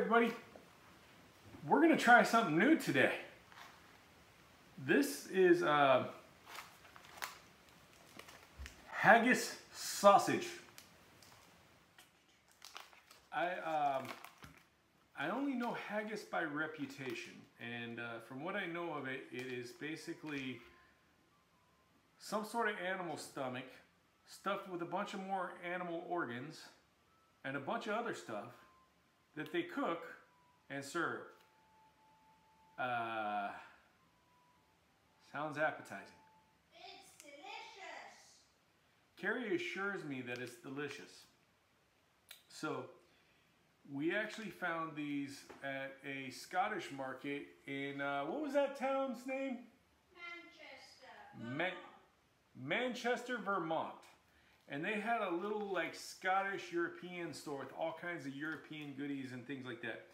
everybody, we're going to try something new today. This is haggis sausage. I only know haggis by reputation, and from what I know of it, it is basically some sort of animal stomach stuffed with a bunch of more animal organs and a bunch of other stuff that they cook and serve. Sounds appetizing. It's delicious. Carrie assures me that it's delicious. So we actually found these at a Scottish market in, what was that town's name? Manchester. Manchester, Vermont. And they had a little like Scottish European store with all kinds of European goodies and things like that.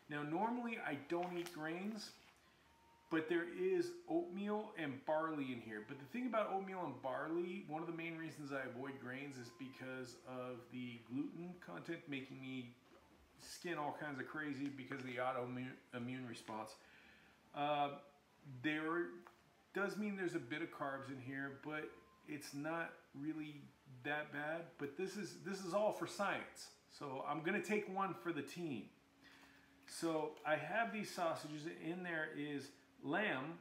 Now normally I don't eat grains, but there is oatmeal and barley in here. But the thing about oatmeal and barley, one of the main reasons I avoid grains is because of the gluten content making me skin all kinds of crazy because of the autoimmune response. There does mean there's a bit of carbs in here, but it's not really that bad. But this is all for science. So I'm gonna take one for the team. So I have these sausages. In there is lamb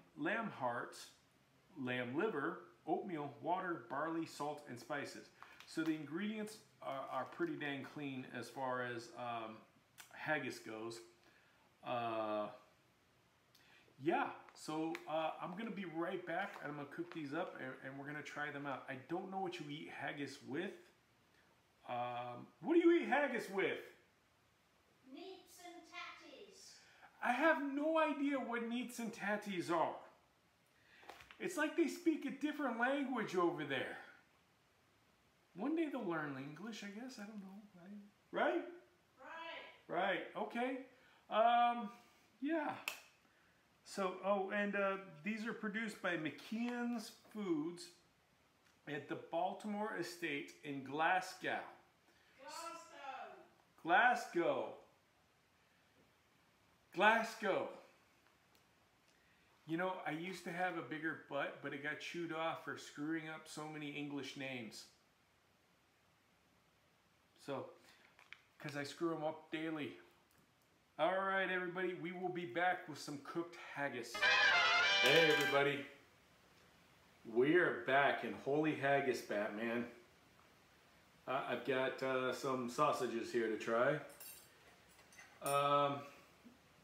hearts, lamb liver, oatmeal, water, barley, salt, and spices. So the ingredients are pretty dang clean as far as haggis goes. Yeah, so I'm gonna be right back and I'm gonna cook these up and we're gonna try them out. I don't know what you eat haggis with. What do you eat haggis with? Neats and tatties. I have no idea what neats and tatties are. It's like they speak a different language over there. One day they'll learn English, I guess. I don't know. Right? Right. Okay. Yeah. So, oh, and these are produced by McKeon's Foods at the Baltimore Estate in Glasgow. Glasgow. You know, I used to have a bigger butt, but it got chewed off for screwing up so many English names. So, because I screw them up daily. All right, everybody, we will be back with some cooked haggis. Hey, everybody. We are back in Holy Haggis, Batman. I've got some sausages here to try.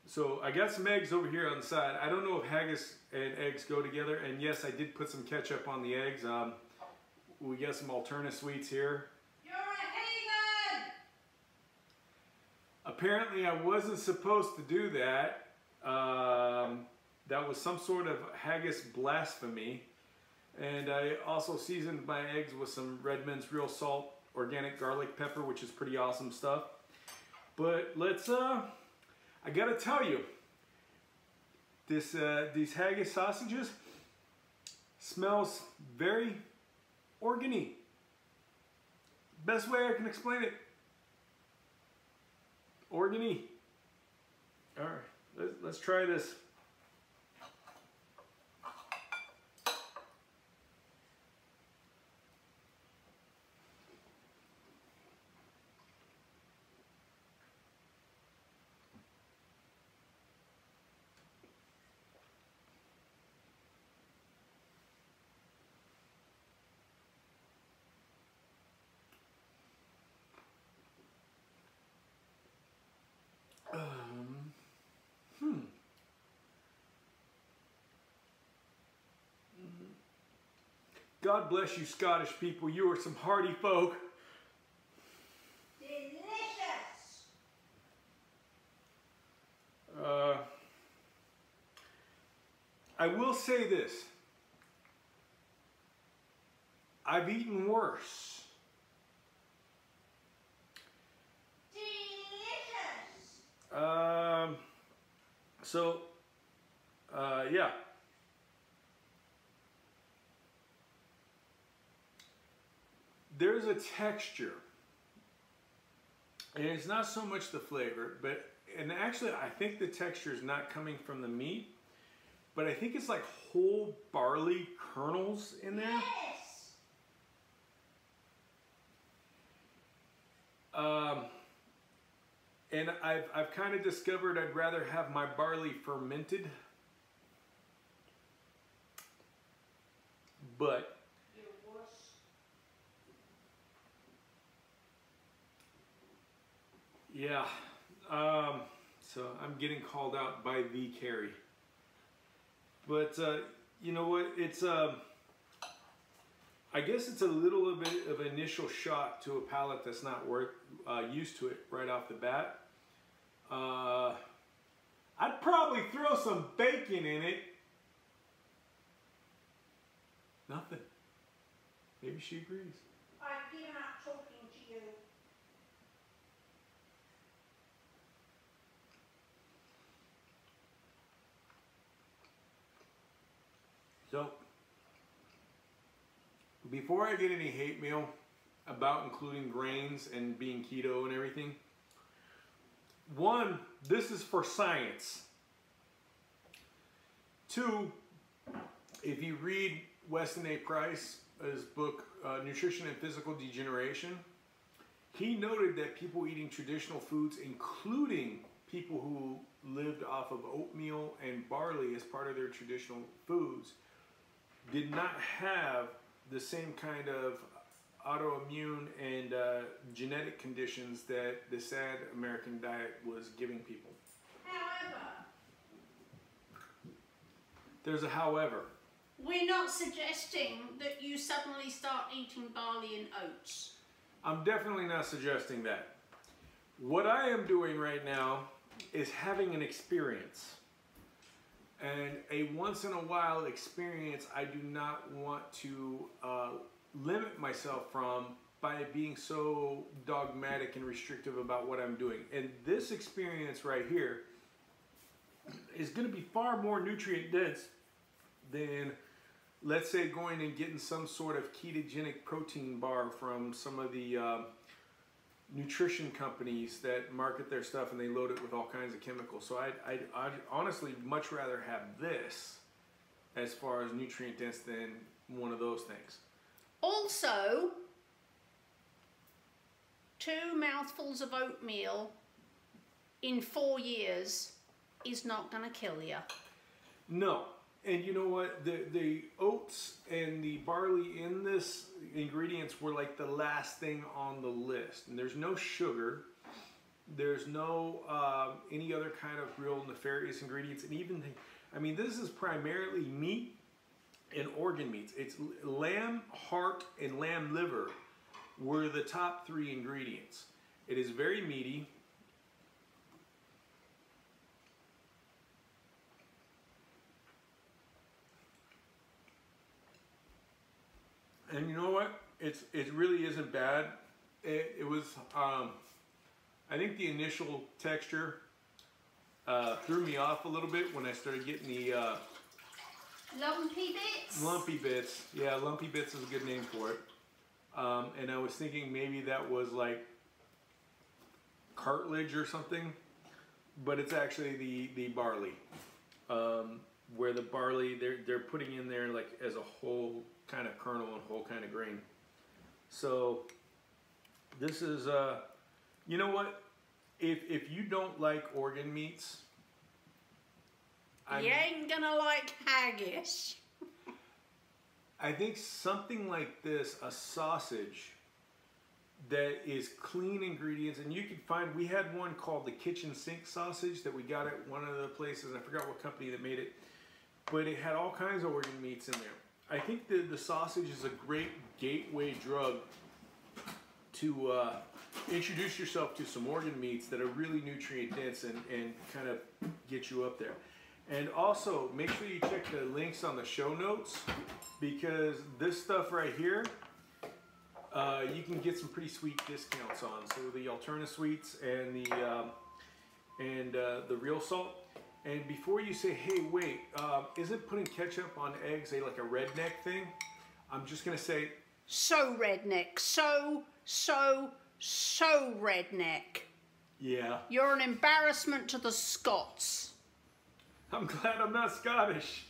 So I got some eggs over here on the side. I don't know if haggis and eggs go together. And yes, I did put some ketchup on the eggs. We got some ALTERNA sweets here. You're a heathen! Apparently I wasn't supposed to do that. That was some sort of haggis blasphemy. And I also seasoned my eggs with some Redmond's real salt, organic garlic pepper, which is pretty awesome stuff. But let's, I gotta tell you, these haggis sausages smells very organy. Best way I can explain it. Organy. All right, let's try this. God bless you, Scottish people. You are some hardy folk. Delicious. I will say this. I've eaten worse. Delicious. Yeah. There's a texture, and it's not so much the flavor, but and actually I think the texture is not coming from the meat, but I think it's like whole barley kernels in there. Yes. And I've kind of discovered I'd rather have my barley fermented. But yeah, so I'm getting called out by the Carrie. But you know what? It's I guess it's a little bit of initial shock to a palate that's not used to it right off the bat. I'd probably throw some bacon in it. Nothing. Maybe she agrees. I've given up talking to you. So, before I get any hate mail about including grains and being keto and everything, one, this is for science. Two, if you read Weston A. Price's book, Nutrition and Physical Degeneration, he noted that people eating traditional foods, including people who lived off of oatmeal and barley as part of their traditional foods, did not have the same kind of autoimmune and genetic conditions that the sad American diet was giving people. However, There's a however. we're not suggesting that you suddenly start eating barley and oats. I'm definitely not suggesting that. What I am doing right now is having an experience. And a once in a while experience I do not want to limit myself from by being so dogmatic and restrictive about what I'm doing. And this experience right here is going to be far more nutrient dense than, let's say, going and getting some sort of ketogenic protein bar from some of the nutrition companies that market their stuff and they load it with all kinds of chemicals. So I'd honestly much rather have this as far as nutrient dense than one of those things. Also, 2 mouthfuls of oatmeal in 4 years is not going to kill you. No. And you know what? The oats and the barley in this ingredients were like the last thing on the list. And there's no sugar. There's no any other kind of real nefarious ingredients. And even, I mean, this is primarily meat and organ meats. It's lamb heart and lamb liver were the top 3 ingredients. It is very meaty. And you know what? It really isn't bad. It was, I think the initial texture threw me off a little bit when I started getting the Lumpy bits? lumpy bits. Yeah, lumpy bits is a good name for it. And I was thinking maybe that was like cartilage or something, but it's actually the barley. Where the barley, they're putting in there like as a whole kind of kernel and whole kind of grain. So this is, you know what? If you don't like organ meats, You ain't gonna like haggis. I think something like this, a sausage that is clean ingredients, and you can find, we had one called the kitchen sink sausage that we got at one of the places, I forgot what company that made it, but it had all kinds of organ meats in there. I think the sausage is a great gateway drug to introduce yourself to some organ meats that are really nutrient dense and kind of get you up there. And also, make sure you check the links on the show notes, because this stuff right here, you can get some pretty sweet discounts on. So the ALTERNA sweets and the real salt. And before you say, hey, wait, isn't putting ketchup on eggs like a redneck thing? I'm just gonna say, So redneck. So redneck. Yeah. You're an embarrassment to the Scots. I'm glad I'm not Scottish.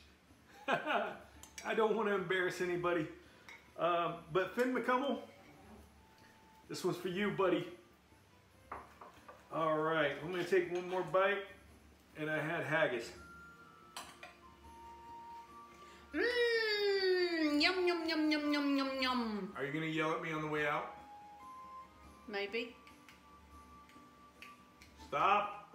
I don't want to embarrass anybody. But Finn McCummel, this one's for you, buddy. All right, I'm going to take one more bite. And I had haggis. Mmm, yum, yum, yum, yum, yum, yum, yum. Are you going to yell at me on the way out? Maybe. Stop.